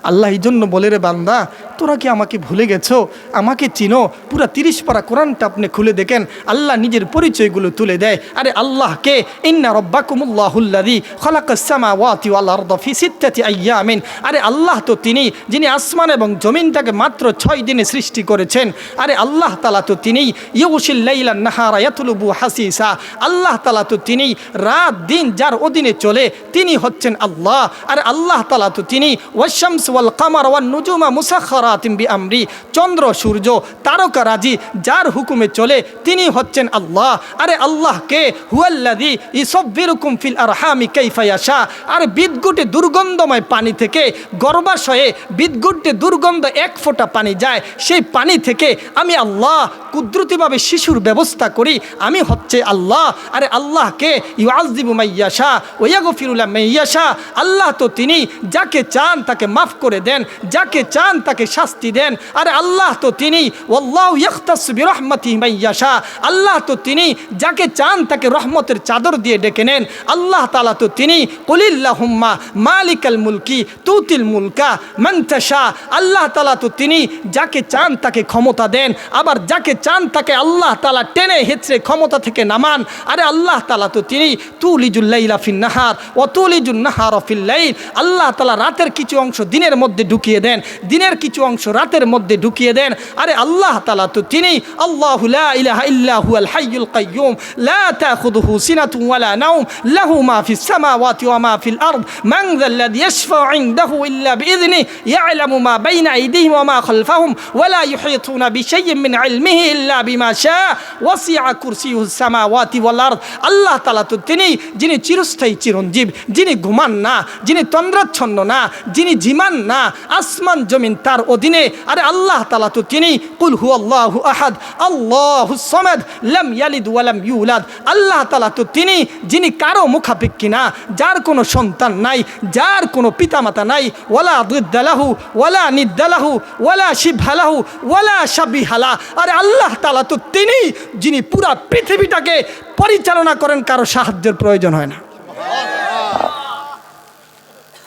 S1: আল্লাহ এই জন্য বলে, রে বান্দা, তোরা কি আমাকে ভুলে গেছো? আমাকে চিনো? পুরা 30 পারা কোরআনটা আপনি খুলে দেখেন, আল্লাহ নিজের পরিচয়গুলো তুলে দেয়। আরে আল্লাহকে, ইন্না রব্বাকুমুল্লাহুল্লাযী খালাকাস সামাওয়াতি ওয়াল আরদা ফি 6 আইয়ামিন, আরে আল্লাহ তো তিনি যিনি আসমান এবং জমিনটাকে মাত্র 6 দিনে সৃষ্টি করেছেন। আরে আল্লাহ তাআলা তো তিনি ইউশিল লাইলান নাহারা ইয়াতলুবু হাসিসা, আল্লাহ তাআলা তো তিনি রাত দিন যার অধীনে চলে, তিনি হচ্ছেন আল্লাহ। আরে আল্লাহ তাআলা তো তিনি ওয়াশ-শামস ওয়াল কামার ওয়ান নুজুমা মুসাখখারাতিন বিআমরি, চন্দ্র সূর্য তারকারাজি যার হুকুমে চলে, তিনি হচ্ছেন আল্লাহ। আরে আল্লাহকে হুয়াল্লাযী ইউসাব্বিরুকুম ফিল আরহামি কাইফা ইয়াশা, আরে বিদঘুটে দুর্গন্ধময় পানি থেকে, গর্ভাশয়ে বিদঘুটে দুর্গন্ধ 1 ফোঁটা পানি যায়, সেই পানি থেকে আমি আল্লাহ কুদরতিভাবে শিশুর ব্যবস্থা করি, আমি হচ্ছে আল্লাহ। আরে আল্লাহকে ইউআযযিবু মাইয়াশা ওয়া ইয়াগফিরু লামান ইয়াশা, আল্লাহ তো তিনি যাকে চান তাকে মাফ করে দেন, যাকে চান তাকে শাস্তি দেন। আরে আল্লাহ তো তিনি ওয়াল্লাহু ইয়াখতাসু বিরহমাতিহি মান ইয়াশা, আল্লাহ তো তিনি যাকে চান তাকে রহমতের চাদর দিয়ে ডেকে নেন। আল্লাহ তাআলা তো তিনি কুলিল্লাহুম্মা মালিকাল মুলকি তুতিল মুলকা মান তাশা, আল্লাহ তাআলা তো তিনি যাকে চান তাকে ক্ষমতা দেন, আবার যাকে চান তাকে আল্লাহ তাআলা টেনে হেঁচড়ে ক্ষমতা থেকে নামান। আরে আল্লাহ তাআলা তো তিনি তুলিজুল লাইলা ফিন নাহার ওয়া তুলিজুন নাহারা ফিল লাইল, আল্লাহ তাআলা রাতের কিছু অংশ দিনের মধ্যে ঢুকিয়ে দেন, দিনের কিছু অংশ রাতের মধ্যে ঢুকিয়ে দেন। আরে আল্লাহ তাআলা তো তিনি আল্লাহু লা ইলাহা ইল্লা হুয়াল হাইয়ুল কাইয়্যুম লা তাখুযুহু সিনাতুন ওয়ালা নাওম লাহু মা ফিস সামাওয়াতি ওয়া মা ফিল আরদ মান যাল্লাযী ইয়াশফাউ ইনদাহু ইল্লা বিইذনিহি ইয়ালামু মা বাইনা আইদিহিম ওয়া মা খালফাহুম ওয়া লা ইউহীতুনা বিশাইইন মিন ইলমিহি ইল্লা বিমা শাআ ওয়াসিআ কুরসিয়ুহুস সামাওয়াতি ওয়াল আরদ। আল্লাহ তাআলা তো তিনি যিনি চিরস্থায়ী চিরঞ্জীব, যিনি ঘুমান না, যিনি তন্দ্রাচ্ছন্ন না, যিনি জিমান না, আসমান জমিন তার অধীনে। আরে আল্লাহ তাআলা তো তিনি কুল হুয়াল্লাহু আহাদ আল্লাহুস সামাদ লাম ইয়ালিদ ওয়া লাম ইউলাদ, আল্লাহ তাআলা তো তিনি যিনি কারো মুখাপেক্ষী না, যার কোনো সন্তান নাই, যার কোনো পিতামাতা নাই, ওয়ালা দিদ্দা লাহু ওয়ালা নিদ্দা লাহু ওয়ালা শিবহা লাহু ওয়ালা শাবিহা লা। আরে আল্লাহ তাআলা তো তিনি যিনি পুরা পৃথিবীটাকে পরিচালনা করেন, কারো সাহায্যের প্রয়োজন হয় না।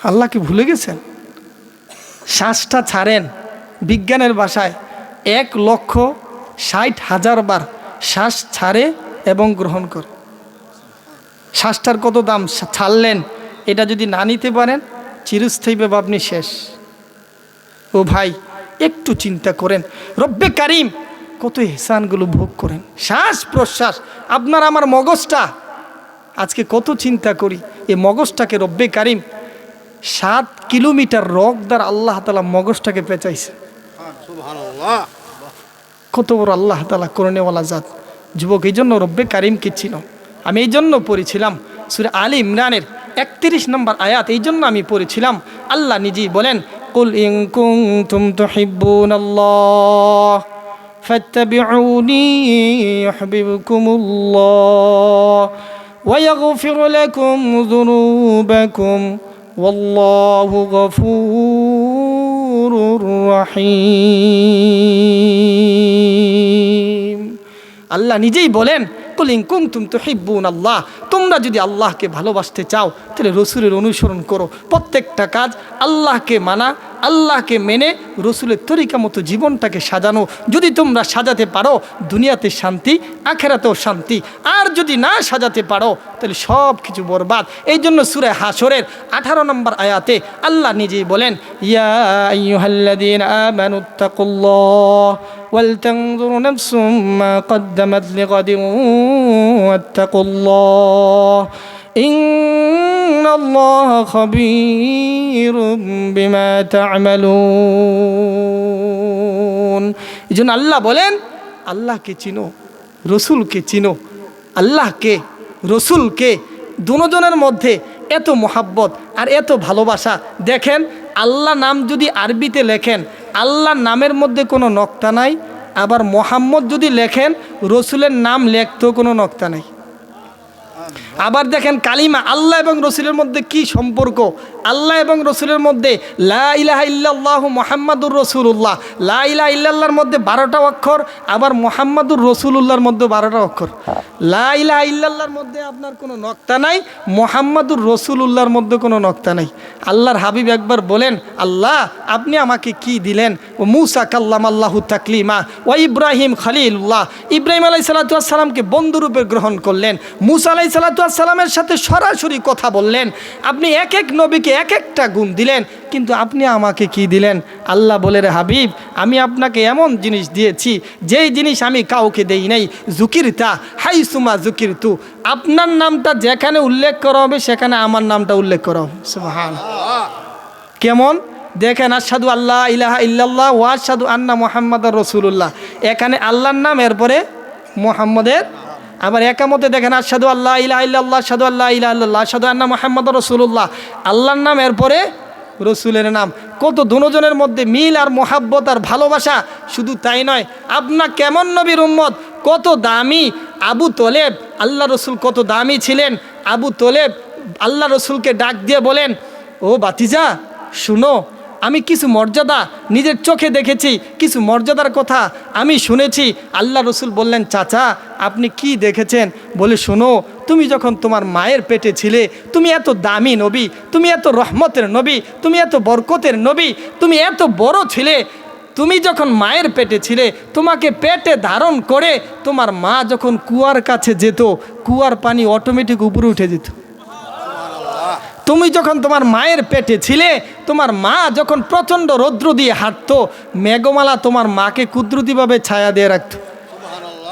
S1: আল্লাহ কি ভুলে গেছেন? শ্বাসটা ছাড়েন, বিজ্ঞানের ভাষায় 1,60,000 বার শ্বাস ছাড়ে এবং গ্রহণ করে। শ্বাসটার কত দাম, ছাড়লেন এটা যদি না নিতে পারেন চিরস্থায়ীভাবে আপনি শেষ। ও ভাই একটু চিন্তা করেন, রব্বে কারিম কত ইহসানগুলো ভোগ করেন। শ্বাস প্রশ্বাস, আপনার আমার মগজটা আজকে কত চিন্তা করি, এই মগজটাকে রব্বে কারিম 7 কিলোমিটার রক দ্বারা আল্লাহ তাআলা মগজটাকে পেঁচাইছে। কত বড় আল্লাহ তাআলা করণেওয়ালা জাত। যুবক এই জন্য রব্বে কারিমকে চিনো। আমি এই জন্য পড়েছিলাম সূরা আলী ইমরানের 31 নম্বর আয়াত, এই জন্য আমি পড়েছিলাম। আল্লাহ নিজেই বলেন কুল ইন কুনতুম তুহিব্বুনাল্লাহ ফাত্তাবিউনি ইউহিব্বুকুমুল্লাহ ওয়া ইয়াগফির লাকুম যুনুবাকুম ওয়াল্লাহু গফুরুর রহিম। আল্লাহ নিজেই বলেন কুল ইন কুনতুম তুহিব্বুনাল্লাহ, তোমরা যদি আল্লাহকে ভালোবাসতে চাও তাহলে রসুলের অনুসরণ করো। প্রত্যেকটা কাজ আল্লাহকে মানা, আল্লাহকে মেনে রসুলের তরিকা মতো জীবনটাকে সাজানো। যদি তোমরা সাজাতে পারো দুনিয়াতে শান্তি, আখেরাতেও শান্তি। আর যদি না সাজাতে পারো তাহলে সব কিছু বরবাদ। এই জন্য সূরা হাশরের 18 নম্বর আয়াতে আল্লাহ নিজেই বলেন ইয়া আইয়ুহাল্লাযীনা আমানুত্তাকুল্লাহ ওয়ালতানজুর নাফসুম মা কদ্দামাত লিগাদিন ওয়াত্তাকুল্লাহ ইন্নাল্লাহা খাবীরুম বিমা তা'মালুন। এইজন্য আল্লাহ বলেন আল্লাহকে চিনো, রসুলকে চিনো। আল্লাহকে রসুলকে দুজনের মধ্যে এত মোহাব্বত আর এত ভালোবাসা। দেখেন আল্লাহ নাম যদি আরবিতে লেখেন আল্লাহ নামের মধ্যে কোনো নক্তা নাই, আবার মোহাম্মদ যদি লেখেন রসুলের নাম লেখতেও কোনো নক্তা নাই। আবার দেখেন কালিমা আল্লাহ এবং রসুলের মধ্যে কি সম্পর্ক। আল্লাহ এবং রসুলের মধ্যে লা ইলাহা ইল্লাল্লাহু মুহাম্মাদুর রাসূলুল্লাহ, লা ইলাহা ইল্লাল্লাহর মধ্যে 12টা অক্ষর, আবার মুহাম্মাদুর রাসূলুল্লাহর মধ্যে 12টা অক্ষর। লা ইলাহা ইল্লাল্লাহর মধ্যে আপনার কোনো নক্তা নাই, মুহাম্মাদুর রাসূলুল্লাহর মধ্যে কোনো নক্তা নাই। আল্লাহর হাবিব একবার বলেন আল্লাহ আপনি আমাকে কি দিলেন? ও মুসা কাল্লামাল্লাহু তাকলিমা ও ইব্রাহিম খলিলুল্লাহ, ইব্রাহিম আলাইহিস সালাতু ওয়াস সালামকে বন্ধুরূপে গ্রহণ করলেন, মুসা আলাইহিস সালাতু ওয়াস সালামের সাথে সরাসরি কথা বললেন। আপনি এক এক নবীকে এক একটা গুণ দিলেন, কিন্তু আপনি আমাকে কি দিলেন? আল্লাহ বলে রে হাবিব আমি আপনাকে এমন জিনিস দিয়েছি যেই জিনিস আমি কাউকে দেই নাই। জুকিরতা হাইসুমা জুকিরতু, আপনার নামটা যেখানে উল্লেখ করা হবে সেখানে আমার নামটা উল্লেখ করা হবে। সুবহানাল্লাহ। কেমন দেখেন আশহাদু আল্লাহ ইলাহা ইল্লাল্লাহ ওয়া আশহাদু আন্না মুহাম্মাদার রাসূলুল্লাহ, এখানে আল্লাহর নাম এরপরে মুহাম্মাদের। আবার একামতে দেখেন আশহাদু আল্লাহ ইলাহা ইল্লাল্লাহ আশহাদু আল্লাহ ইলাহা ইল্লাল্লাহ আশহাদু আন্না মুহাম্মাদার রাসূলুল্লাহ, আল্লাহর নাম এরপরে রসুলের নাম। কত দুজনের মধ্যে মিল আর মোহাব্বত আর ভালোবাসা। শুধু তাই নয়, আপনার কেমন নবীর উম্মত, কত দামি। আবু তলেব, আল্লাহ রসুল কত দামি ছিলেন। আবু তলেব আল্লাহ রসুলকে ডাক দিয়ে বলেন ও বাতিজা শুনো, আমি কিছু মর্যাদা নিজের চোখে দেখেছি, কিছু মর্যাদার কথা আমি শুনেছি। আল্লাহ রসুল বললেন, চাচা আপনি কি দেখেছেন? বলে, শোনো, তুমি যখন তোমার মায়ের পেটে ছিলে, তুমি এত দামি নবী, তুমি এত রহমতের নবী, তুমি এত বরকতের নবী, তুমি এত বড় ছিলে। তুমি যখন মায়ের পেটে ছিলে, তোমাকে পেটে ধারণ করে তোমার মা যখন কুয়ার কাছে যেত, কুয়ার পানি অটোমেটিক উপরে উঠে যেত। তুমি যখন তোমার মায়ের পেটে ছিলে, তোমার মা যখন প্রচণ্ড রৌদ্র দিয়ে হাঁটতো, মেঘমালা তোমার মাকে কুদরতিভাবে ছায়া দিয়ে রাখত।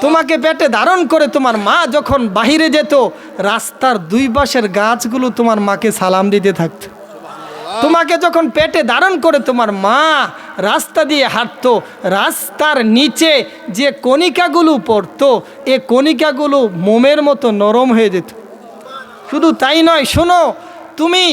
S1: তোমাকে পেটে ধারণ করে তোমার মা যখন বাহিরে যেত, রাস্তার দুই পাশের গাছগুলো তোমার মাকে সালাম দিতে থাকতো। তোমাকে যখন পেটে ধারণ করে তোমার মা রাস্তা দিয়ে হাঁটতো, রাস্তার নিচে যে কণিকাগুলো পড়তো, এ কণিকাগুলো মোমের মতো নরম হয়ে যেত। শুধু তাই নয়, শোনো, তুমি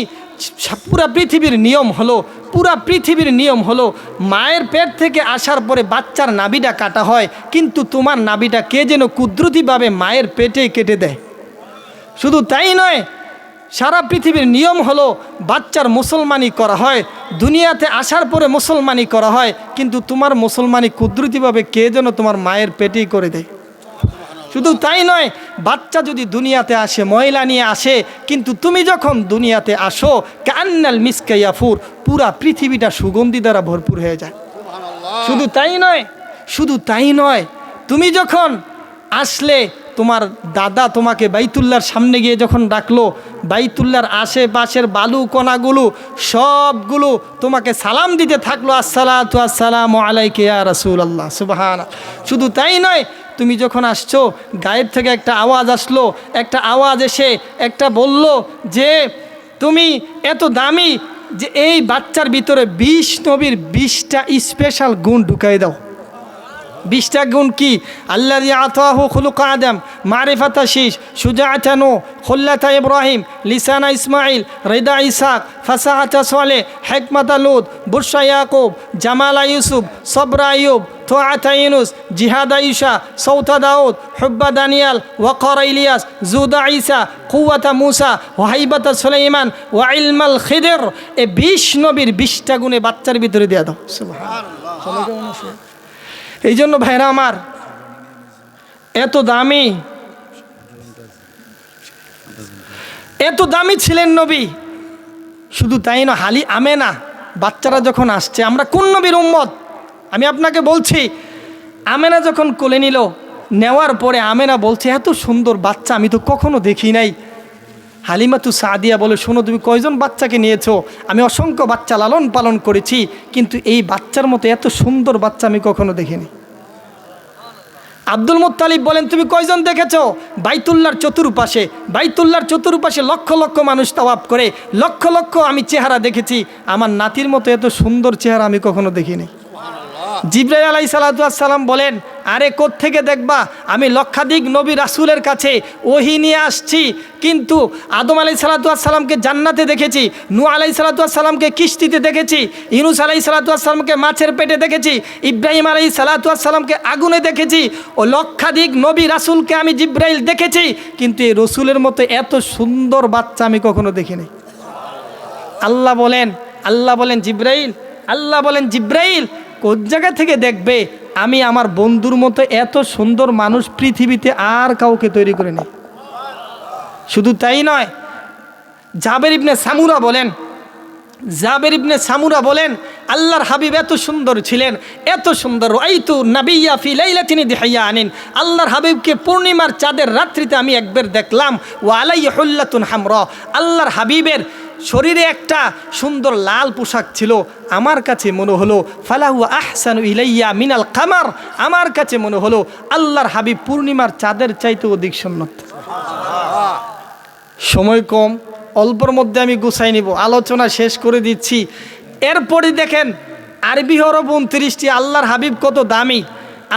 S1: পুরা পৃথিবীর নিয়ম হলো, পুরা পৃথিবীর নিয়ম হলো মায়ের পেট থেকে আসার পরে বাচ্চার নাভিটা কাটা হয়, কিন্তু তোমার নাভিটা কে যেন কুদরতিভাবে মায়ের পেটে কেটে দেয়। শুধু তাই নয়, সারা পৃথিবীর নিয়ম হলো বাচ্চার মুসলমানি করা হয়, দুনিয়াতে আসার পরে মুসলমানি করা হয়, কিন্তু তোমার মুসলমানি কুদরতিভাবে কে যেন তোমার মায়ের পেটেই করে দেয়। শুধু তাই নয়, বাচ্চা যদি দুনিয়াতে আসে ময়লা নিয়ে আসে, কিন্তু তুমি যখন দুনিয়াতে আসো কান্নাল মিসকা ইয়াফুর, পুরা পৃথিবীটা সুগন্ধি দ্বারা ভরপুর হয়ে যায়। শুধু তাই নয়, শুধু তাই নয়, তুমি যখন আসলে তোমার দাদা তোমাকে বাইতুল্লাহর সামনে গিয়ে যখন ডাকলো, বাইতুল্লাহর আশেপাশের বালু কণাগুলো সবগুলো তোমাকে সালাম দিতে থাকলো, আসসালাতু আসসালামু আলাইকা ইয়া রাসূলুল্লাহ, সুবহানাল্লাহ। শুধু তাই নয়, তুমি যখন আসছো, গায়েব থেকে একটা আওয়াজ আসলো, একটা আওয়াজ এসে একটা বলল যে তুমি এত দামি, যে এই বাচ্চার ভিতরে 20 নবীর 20টা স্পেশাল গুণ ঢুকাই দাও। 20টা গুণ কি? আল্লাযী আতাহু খুলুক আদম, মারিফাতা শীশ, শুজাআতা নূহ, খুল্লাতা ইব্রাহিম, লিসানা ইসমাঈল, রিদা ইসহাক, ফাসাহাতা সালেহ, হিকমাতা লূত, বুশরা ইয়াকুব, জামালা ইউসুফ, সবরা আইয়ুব, তুআতা ইউনুস, জিহাদা ঈসা, সৌতা দাউদ, হুব্বা দানিয়াল, ওয়াকারা ইলিয়াস, জুদা ঈসা, কুওয়াতা মূসা, ওয়াহাইবাতা সুলাইমান, ওয়া ইলমাল খিদর। এই 20 নবীর 20টা গুণে বাচ্চার ভিতরে দিয়ে দাও। সুবহানাল্লাহ। এই জন্য ভাইরা আমার, এত দামি, এত দামি ছিলেন নবী। শুধু তাই না, হালি আমেনা বাচ্চারা যখন আসছে, আমরা কোন নবীর উম্মত আমি আপনাকে বলছি। আমেনা যখন কোলে নিল, নেওয়ার পরে আমেনা বলছে, এত সুন্দর বাচ্চা আমি তো কখনো দেখি নাই। হালিমাতু সাদিয়া বলে, শোনো, তুমি কয়জন বাচ্চাকে নিয়েছো? আমি অসংখ্য বাচ্চা লালন পালন করেছি, কিন্তু এই বাচ্চার মতো এত সুন্দর বাচ্চা আমি কখনো দেখিনি। আব্দুল মুত্তালিব বলেন, তুমি কয়জন দেখেছো? বাইতুল্লাহর চতুর্পাশে, বাইতুল্লাহর চতুর্পাশে লক্ষ লক্ষ মানুষ তাওয়াফ করে, লক্ষ লক্ষ আমি চেহারা দেখেছি, আমার নাতির মতো এত সুন্দর চেহারা আমি কখনো দেখিনি। জিবরাইল আলাইহিস সালাতু ওয়াস সালাম বলেন, আরে কোত্থেকে দেখবা, আমি লক্ষাধিক নবী রাসূলের কাছে ওহী নিয়ে আসছি, কিন্তু আদম আলাইহিস সালাতু ওয়াস সালামকে জান্নাতে দেখেছি, নূহ আলাইহিস সালাতু ওয়াস সালামকে কিস্তিতে দেখেছি, ইউনূস আলাইহিস সালাতু ওয়াস সালামকে মাছের পেটে দেখেছি, ইব্রাহিম আলাইহিস সালাতু ওয়াস সালামকে আগুনে দেখেছি, ও লক্ষাধিক নবী রাসূলকে আমি জিবরাইল দেখেছি, কিন্তু এই রসুলের মতো এত সুন্দর বাচ্চা আমি কখনো দেখিনি। আল্লাহ বলেন জিবরাইল, আল্লাহ বলেন জিবরাইল, কোন জায়গা থেকে দেখবে? আমি আমার বন্ধুর মতো এত সুন্দর মানুষ পৃথিবীতে আর কাউকে তৈরি করে নি। শুধু তাই নয়, জাবের ইবনে সামুরা বলেন, আল্লাহর হাবিব এত সুন্দর ছিলেন, এত সুন্দর, আইতু নাবিয়্যা ফি লাইলাতিন দিহিয়া আনিন, আল্লাহর হাবিবকে পূর্ণিমার চাঁদের রাত্রিতে আমি একবার দেখলাম, ওয়া আলাইহি হুল্লাতুন হামরা, আল্লাহর হাবিবের শরীরে একটা সুন্দর লাল পোশাক ছিল, আমার কাছে মনে হলো ফালাহু আহসানু ইলাইয়া মিনাল কামার, আমার কাছে মনে হলো আল্লাহর হাবিব পূর্ণিমার চাঁদের চাইতে অধিক সুন্নত। সময় কম, অল্পর মধ্যে আমি গুছাই নিব, আলোচনা শেষ করে দিচ্ছি। এরপরে দেখেন আরবি হরফ 29টি, আল্লাহর হাবিব কত দামি।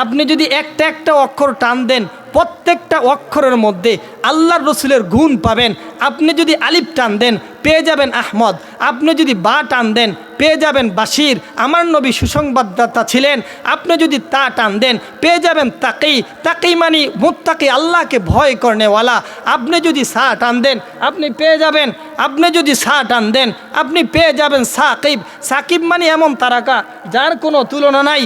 S1: আপনি যদি একটা একটা অক্ষর টান দেন, প্রত্যেকটা অক্ষরের মধ্যে আল্লাহর রসুলের গুণ পাবেন। আপনি যদি আলিফ টান দেন পেয়ে যাবেন আহমদ, আপনি যদি বা টান দেন পেয়ে যাবেন বাশির, আমার নবী সুসংবাদদাতা ছিলেন। আপনি যদি তা টান দেন পেয়ে যাবেন তাকি, তাকি মানে মুত্তাকি, আল্লাহকে ভয় করনেওয়ালা। আপনি যদি সা টান দেন আপনি পেয়ে যাবেন, আপনি যদি সা টান দেন আপনি পেয়ে যাবেন সাকিব, সাকিব মানে এমন তারকা যার কোনো তুলনা নাই।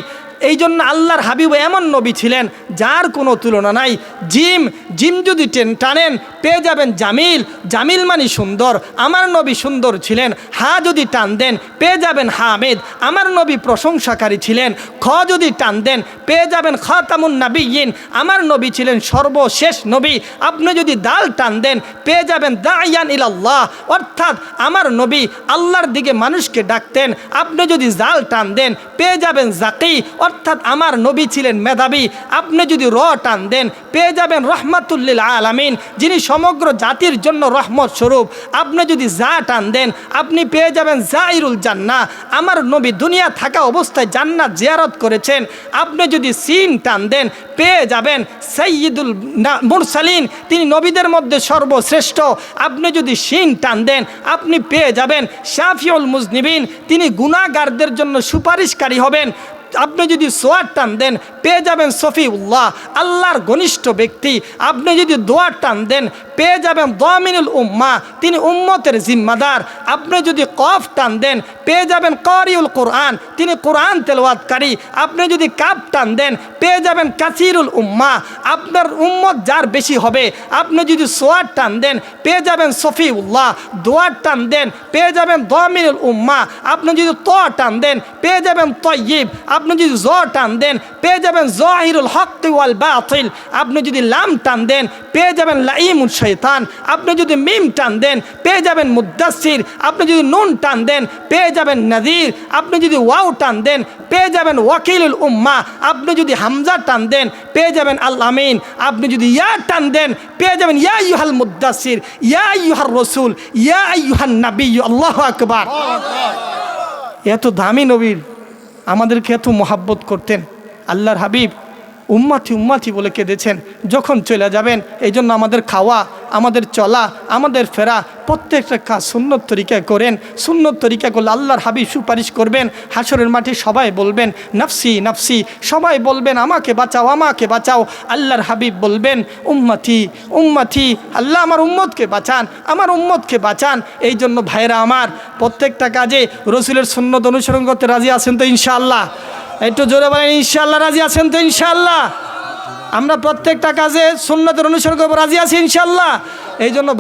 S1: এই জন্য আল্লাহর হাবিব এমন নবী ছিলেন যার কোনো তুলনা নাই। জিম, জিম যদি টানেন পেয়ে যাবেন জামিল, জামিল মানে সুন্দর, আমার নবী সুন্দর ছিলেন। হা যদি টান দেন পেয়ে যাবেন হামিদ, আমার নবী প্রশংসাকারী ছিলেন। খ যদি টান দেন পেয়ে যাবেন খাতামুন নাবিয়্যিন, আমার নবী ছিলেন সর্বশেষ নবী। আপনি যদি দাল টান দেন পেয়ে যাবেন দাইয়ান ইলাল্লাহ, অর্থাৎ আমার নবী আল্লাহর দিকে মানুষকে ডাকতেন। আপনি যদি জাল টান দেন পেয়ে যাবেন জাকি, অর্থাৎ আমার নবী ছিলেন মেধাবী। আপনি যদি র টান দেন পেয়ে যাবেন রহমাতুল্লিল আলামিন, যিনি সমগ্র জাতির জন্য রহমত স্বরূপ। আপনি যদি যা টান দেন আপনি পেয়ে যাবেন জাইরুল জান্নাহ, আমার নবী দুনিয়া থাকা অবস্থায় জান্নাত জিয়ারত করেছেন। আপনি যদি সিন টান দেন পেয়ে যাবেন সাইয়্যিদুল মুরসালিন, তিনি নবীদের মধ্যে সর্বশ্রেষ্ঠ। আপনি যদি শিন টান দেন আপনি পেয়ে যাবেন শাফিউল মুজনিবিন, তিনি গুনাহগারদের জন্য সুপারিশকারী হবেন। আপনি যদি সোয়ার টান দেন পেয়ে যাবেন সফিউল্লাহ, আল্লাহর ঘনিষ্ঠ ব্যক্তি। আপনি যদি দোয়ার টান দেন পেয়ে যাবেন দামিনুল উম্মাহ, তিনি উম্মতের জিম্মাদার। আপনি যদি কফ টান দেন পেয়ে যাবেন কারিউল কোরআন, তিনি কোরআন তেলাওয়াতকারী। আপনি যদি কাপ টান দেন পেয়ে যাবেন কাসিরুল উম্মাহ, আপনার উম্মত যার বেশি হবে। আপনি যদি সোয়ার টান দেন পেয়ে যাবেন সফিউল্লাহ, দোয়ার টান দেন পেয়ে যাবেন দামিনুল উম্মাহ। আপনি যদি ত টান দেন পেয়ে যাবেন তয়্যিব, আপনি যদি জ টান দেন পেয়ে যাবেন জাহিরুল হক ওয়াল বাতিল। আপনি যদি লাম টান দেন পেয়ে যাবেন লাইমুল শয়তান। আপনি যদি মিম টান দেন পেয়ে যাবেন মুদ্দাসির। আপনি যদি নুন টান দেন পেয়ে যাবেন নাযির। আপনি যদি ওয়াও টান দেন পেয়ে যাবেন ওয়াকিলুল উম্মাহ। আপনি যদি হামজা টান দেন পেয়ে যাবেন আল আমিন। আপনি যদি ইয়া টান দেন পেয়ে যাবেন ইয়া আইয়ুহাল মুদ্দাসির, ইয়া আইয়ুহার রাসূল, ইয়া আইয়ুহান নবী। আল্লাহু আকবার। এত দামি নবীর আমাদেরকে এত মহাব্বত করতেন। আল্লাহর হাবিব উম্মাতি উম্মাতি বলে কেঁদেছেন যখন চলে যাবেন। এই জন্য আমাদের খাওয়া, আমাদের চলা, আমাদের ফেরা প্রত্যেকটা কাজ সুন্নত তরিকায় করেন। সুন্নত তরিকা করলে আল্লাহর হাবিব সুপারিশ করবেন। হাসরের মাঠে সবাই বলবেন নাফসি নাফসি, সবাই বলবেন আমাকে বাঁচাও আমাকে বাঁচাও। আল্লাহর হাবিব বলবেন উম্মতি উম্মতি, আল্লাহ আমার উম্মতকে বাঁচান, আমার উম্মতকে বাঁচান। এই জন্য ভাইরা আমার প্রত্যেকটা কাজে রসুলের সুন্নত অনুসরণ করতে রাজি আছেন তো ইনশাআল্লাহ? একটু জোরে বলেন ইনশাআল্লাহ। রাজি আছেন তো ইনশাআল্লাহ? আমরা প্রত্যেকটা কাজে সুন্নতের অনুসরণ করবো, রাজি আছি ইনশাআল্লাহ? এই জন্য